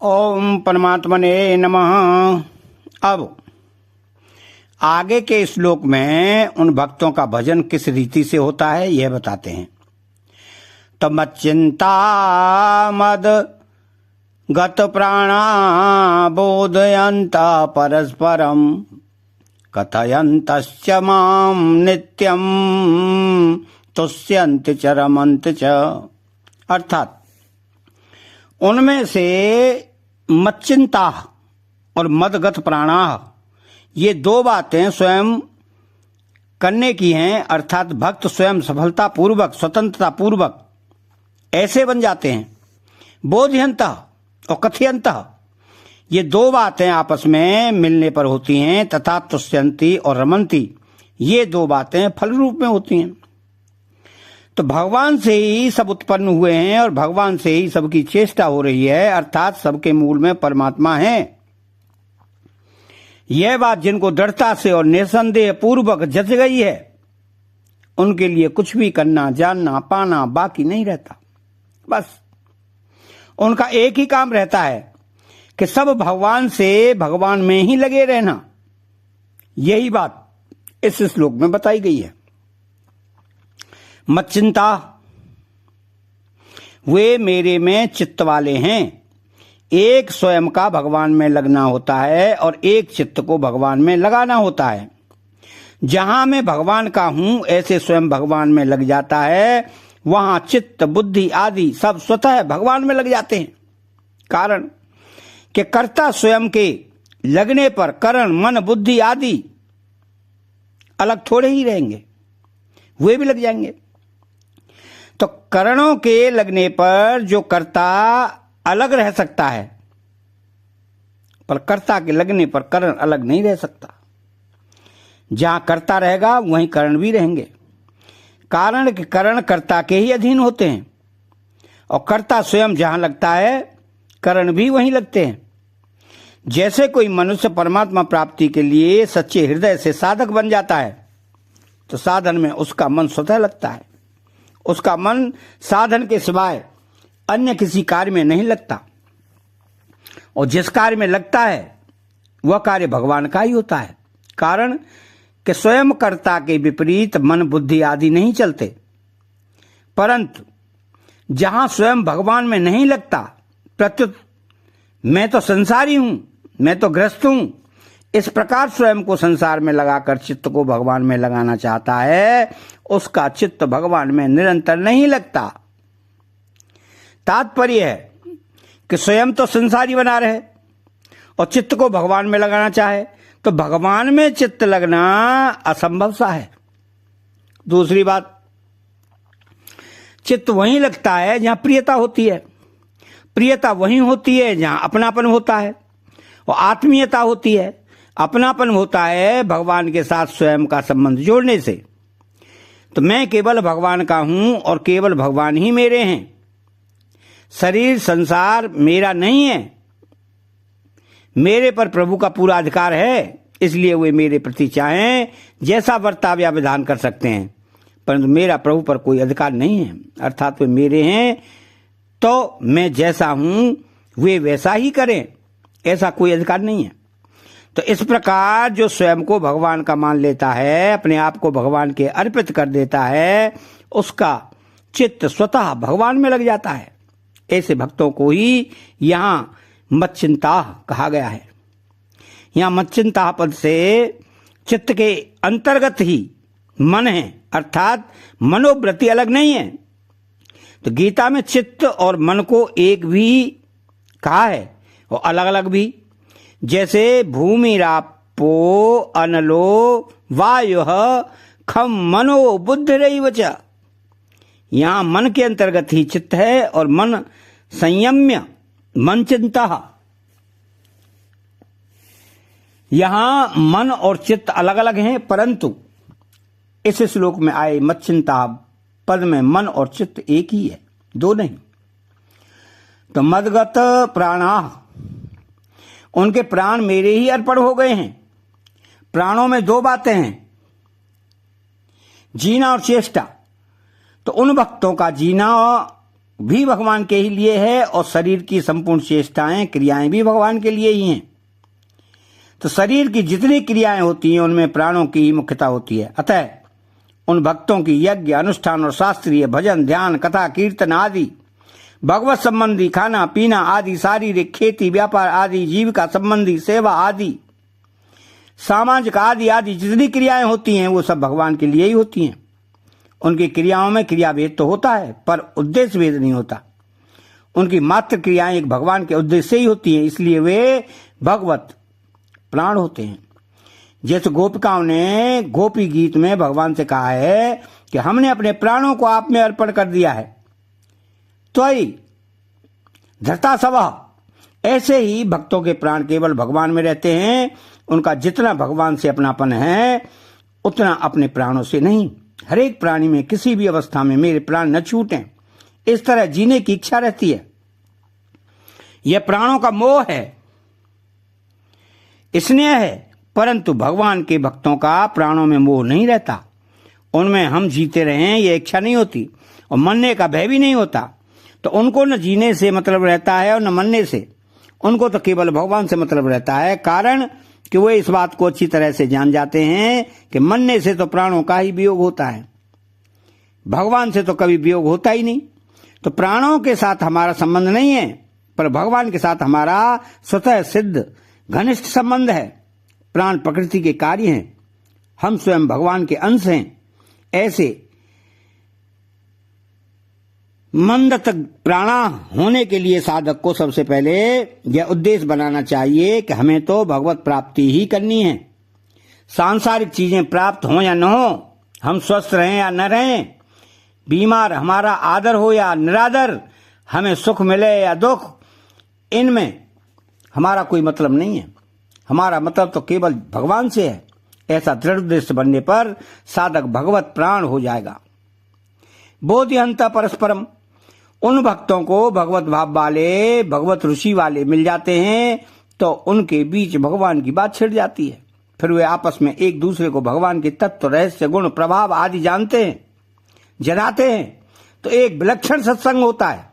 ओम परमात्मने नमः। अब आगे के श्लोक में उन भक्तों का भजन किस रीति से होता है यह बताते हैं। तमच्चिंता मद गत प्राणा बोधयन्ता परस्परम कथयन्तश्च मां नित्यं तुष्यन्ति च रमन्ति च। अर्थात उनमें से मच्चिंता और मदगत प्राणा ये दो बातें स्वयं करने की हैं। अर्थात भक्त स्वयं सफलता पूर्वक स्वतंत्रता पूर्वक ऐसे बन जाते हैं। बोधयंत और कथयंत ये दो बातें आपस में मिलने पर होती हैं तथा तुष्यंती और रमंती ये दो बातें फल रूप में होती हैं। तो भगवान से ही सब उत्पन्न हुए हैं और भगवान से ही सबकी चेष्टा हो रही है। अर्थात सबके मूल में परमात्मा है। यह बात जिनको दृढ़ता से और निसंदेह पूर्वक जच गई है उनके लिए कुछ भी करना जानना पाना बाकी नहीं रहता। बस उनका एक ही काम रहता है कि सब भगवान से भगवान में ही लगे रहना। यही बात इस श्लोक में बताई गई है। मच्चिंता वे मेरे में चित्त वाले हैं। एक स्वयं का भगवान में लगना होता है और एक चित्त को भगवान में लगाना होता है। जहां मैं भगवान का हूं ऐसे स्वयं भगवान में लग जाता है वहां चित्त बुद्धि आदि सब स्वतः भगवान में लग जाते हैं। कारण कि कर्ता स्वयं के लगने पर करण मन बुद्धि आदि अलग थोड़े ही रहेंगे, वे भी लग जाएंगे। तो करणों के लगने पर जो कर्ता अलग रह सकता है पर कर्ता के लगने पर करण अलग नहीं रह सकता। जहां कर्ता रहेगा वहीं करण भी रहेंगे। कारण के करण कर्ता के ही अधीन होते हैं और कर्ता स्वयं जहां लगता है करण भी वहीं लगते हैं। जैसे कोई मनुष्य परमात्मा प्राप्ति के लिए सच्चे हृदय से साधक बन जाता है तो साधन में उसका मन स्वतः लगता है। उसका मन साधन के सिवाय अन्य किसी कार्य में नहीं लगता और जिस कार्य में लगता है वह कार्य भगवान का ही होता है। कारण कि स्वयं कर्ता के विपरीत मन बुद्धि आदि नहीं चलते, परंतु जहां स्वयं भगवान में नहीं लगता प्रत्युत मैं तो संसारी हूं, मैं तो गृहस्थ हूं, इस प्रकार स्वयं को संसार में लगाकर चित्त को भगवान में लगाना चाहता है उसका चित्त भगवान में निरंतर नहीं लगता। तात्पर्य है कि स्वयं तो संसारी बना रहे और चित्त को भगवान में लगाना चाहे तो भगवान में चित्त लगना असंभव सा है। दूसरी बात, चित्त वहीं लगता है जहां प्रियता होती है। प्रियता वहीं होती है जहां अपनापन होता है और आत्मीयता होती है। अपनापन होता है भगवान के साथ स्वयं का संबंध जोड़ने से। तो मैं केवल भगवान का हूं और केवल भगवान ही मेरे हैं। शरीर संसार मेरा नहीं है। मेरे पर प्रभु का पूरा अधिकार है, इसलिए वे मेरे प्रति चाहें जैसा बर्ताव या विधान कर सकते हैं, परंतु मेरा प्रभु पर कोई अधिकार नहीं है। अर्थात वे मेरे हैं तो मैं जैसा हूं वे वैसा ही करें, ऐसा कोई अधिकार नहीं है। तो इस प्रकार जो स्वयं को भगवान का मान लेता है, अपने आप को भगवान के अर्पित कर देता है, उसका चित्त स्वतः भगवान में लग जाता है। ऐसे भक्तों को ही यहां मच्चिंता कहा गया है। यहां मच्चिंता पद से चित्त के अंतर्गत ही मन है, अर्थात मनोवृत्ति अलग नहीं है। तो गीता में चित्त और मन को एक भी कहा है और अलग अलग भी। जैसे भूमिरापो अनलो वायु खम मनो बुद्धिरैव च। यहां मन के अंतर्गत ही चित्त है और मन संयम्य मन चिंता। यहां मन और चित्त अलग अलग हैं, परंतु इस श्लोक में आए मच्चिंता पद में मन और चित्त एक ही है, दो नहीं। तो मदगत प्राणा, उनके प्राण मेरे ही अर्पण हो गए हैं। प्राणों में दो बातें हैं, जीना और चेष्टा। तो उन भक्तों का जीना भी भगवान के ही लिए है और शरीर की संपूर्ण चेष्टाएं क्रियाएं भी भगवान के लिए ही हैं। तो शरीर की जितनी क्रियाएं होती हैं उनमें प्राणों की ही मुख्यता होती है। अतः उन भक्तों की यज्ञ अनुष्ठान और शास्त्रीय भजन ध्यान कथा कीर्तन आदि भगवत संबंधी खाना पीना आदि शारीरिक खेती व्यापार आदि जीविका संबंधी सेवा आदि सामाजिक आदि आदि जितनी क्रियाएं होती हैं वो सब भगवान के लिए ही होती हैं। उनकी क्रियाओं में क्रिया भेद तो होता है पर उद्देश्य भेद नहीं होता। उनकी मात्र क्रियाएं एक भगवान के उद्देश्य से ही होती हैं, इसलिए वे भगवत प्राण होते हैं। जैसे गोपिकाओं ने गोपी गीत में भगवान से कहा है कि हमने अपने प्राणों को आप में अर्पण कर दिया है, तो धरता सवा। ऐसे ही भक्तों के प्राण केवल भगवान में रहते हैं। उनका जितना भगवान से अपनापन है उतना अपने प्राणों से नहीं। हर एक प्राणी में किसी भी अवस्था में मेरे प्राण न छूटें, इस तरह जीने की इच्छा रहती है। यह प्राणों का मोह है, स्नेह है, परंतु भगवान के भक्तों का प्राणों में मोह नहीं रहता। उनमें हम जीते रहें यह इच्छा नहीं होती और मरने का भय भी नहीं होता। तो उनको न जीने से मतलब रहता है और न मरने से। उनको तो केवल भगवान से मतलब रहता है, कारण कि वे इस बात को अच्छी तरह से जान जाते हैं कि मरने से तो प्राणों का ही वियोग होता है, भगवान से तो कभी वियोग होता ही नहीं। तो प्राणों के साथ हमारा संबंध नहीं है, पर भगवान के साथ हमारा स्वतः सिद्ध घनिष्ठ संबंध है। प्राण प्रकृति के कार्य हैं, हम स्वयं भगवान के अंश हैं। ऐसे मंदत प्राणा होने के लिए साधक को सबसे पहले यह उद्देश्य बनाना चाहिए कि हमें तो भगवत प्राप्ति ही करनी है। सांसारिक चीजें प्राप्त हो या न हो, हम स्वस्थ रहें या न रहें, बीमार हमारा आदर हो या निरादर, हमें सुख मिले या दुख, इनमें हमारा कोई मतलब नहीं है। हमारा मतलब तो केवल भगवान से है। ऐसा दृढ़ उद्देश्य बनने पर साधक भगवत प्राण हो जाएगा। बोधिहंता परस्परम, उन भक्तों को भगवत भाव वाले भगवत ऋषि वाले मिल जाते हैं तो उनके बीच भगवान की बात छिड़ जाती है। फिर वे आपस में एक दूसरे को भगवान के तत्व रहस्य गुण प्रभाव आदि जानते हैं, जनाते हैं, तो एक विलक्षण सत्संग होता है।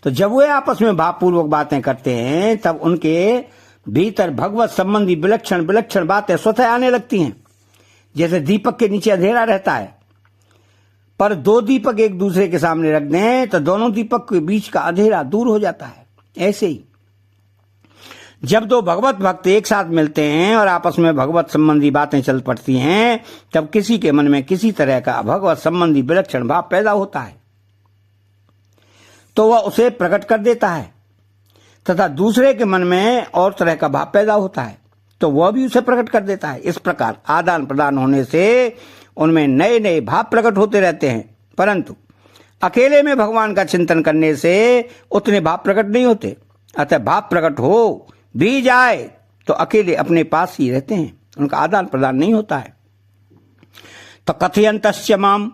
तो जब वे आपस में भावपूर्वक बातें करते हैं तब उनके भीतर भगवत संबंधी विलक्षण विलक्षण बातें स्वतः आने लगती हैं। जैसे दीपक के नीचे अंधेरा रहता है, पर दो दीपक एक दूसरे के सामने रख दें तो दोनों दीपक के बीच का अंधेरा दूर हो जाता है। ऐसे ही जब दो भगवत भक्त एक साथ मिलते हैं और आपस में भगवत संबंधी बातें चल पड़ती हैं तब किसी के मन में किसी तरह का भगवत संबंधी विलक्षण भाव पैदा होता है तो वह उसे प्रकट कर देता है, तथा दूसरे के मन में और तरह का भाव पैदा होता है तो वह भी उसे प्रकट कर देता है। इस प्रकार आदान प्रदान होने से उनमें नए नए भाव प्रकट होते रहते हैं, परंतु अकेले में भगवान का चिंतन करने से उतने भाव प्रकट नहीं होते। अतः भाव प्रकट हो भी जाए तो अकेले अपने पास ही रहते हैं, उनका आदान प्रदान नहीं होता है। तो कथयंतस्य माम,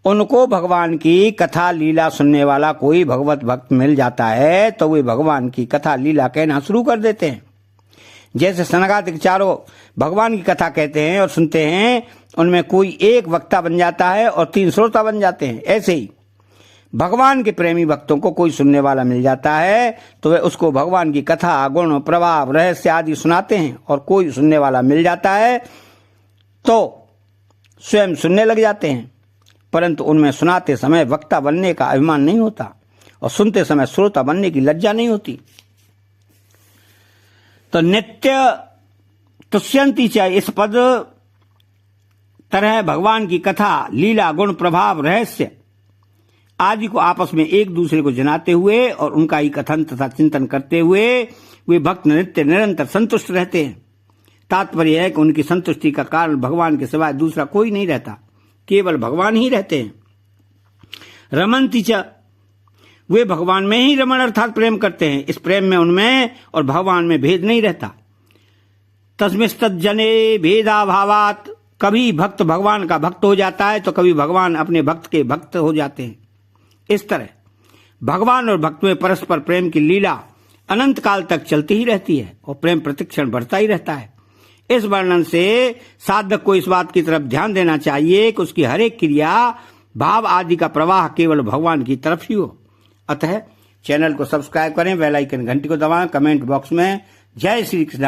उनको भगवान की कथा लीला सुनने वाला कोई भगवत भक्त मिल जाता है तो वे भगवान की कथा लीला कहना शुरू कर देते हैं। जैसे सनकादिक चारों भगवान की कथा कहते हैं और सुनते हैं, उनमें कोई एक वक्ता बन जाता है और 3 श्रोता बन जाते हैं। ऐसे ही भगवान के प्रेमी भक्तों को कोई सुनने वाला मिल जाता है तो वे उसको भगवान की कथा गुण प्रभाव रहस्य आदि सुनाते हैं, और कोई सुनने वाला मिल जाता है तो स्वयं सुनने लग जाते हैं, परंतु उनमें सुनाते समय वक्ता बनने का अभिमान नहीं होता और सुनते समय श्रोता बनने की लज्जा नहीं होती। तो नित्य तुष्यंती चाहिए इस पद तरह भगवान की कथा लीला गुण प्रभाव रहस्य आदि को आपस में एक दूसरे को जनाते हुए और उनका ही कथन तथा चिंतन करते हुए वे भक्त नित्य निरंतर संतुष्ट रहते हैं। तात्पर्य है कि उनकी संतुष्टि का कारण भगवान के सिवाय दूसरा कोई नहीं रहता, केवल भगवान ही रहते हैं। रमन्ति च, वे भगवान में ही रमण अर्थात प्रेम करते हैं। इस प्रेम में उनमें और भगवान में भेद नहीं रहता। तस्मिस्तज्जने भेदाभावात, कभी भक्त भगवान का भक्त हो जाता है तो कभी भगवान अपने भक्त के भक्त हो जाते हैं। इस तरह भगवान और भक्त में परस्पर प्रेम की लीला अनंत काल तक चलती ही रहती है और प्रेम प्रतिक्षण बढ़ता ही रहता है। इस वर्णन से साधक को इस बात की तरफ ध्यान देना चाहिए कि उसकी हर एक क्रिया भाव आदि का प्रवाह केवल भगवान की तरफ ही हो अतः चैनल को सब्सक्राइब करें, बेल आइकन घंटी को दबाएं, कमेंट बॉक्स में जय श्री कृष्ण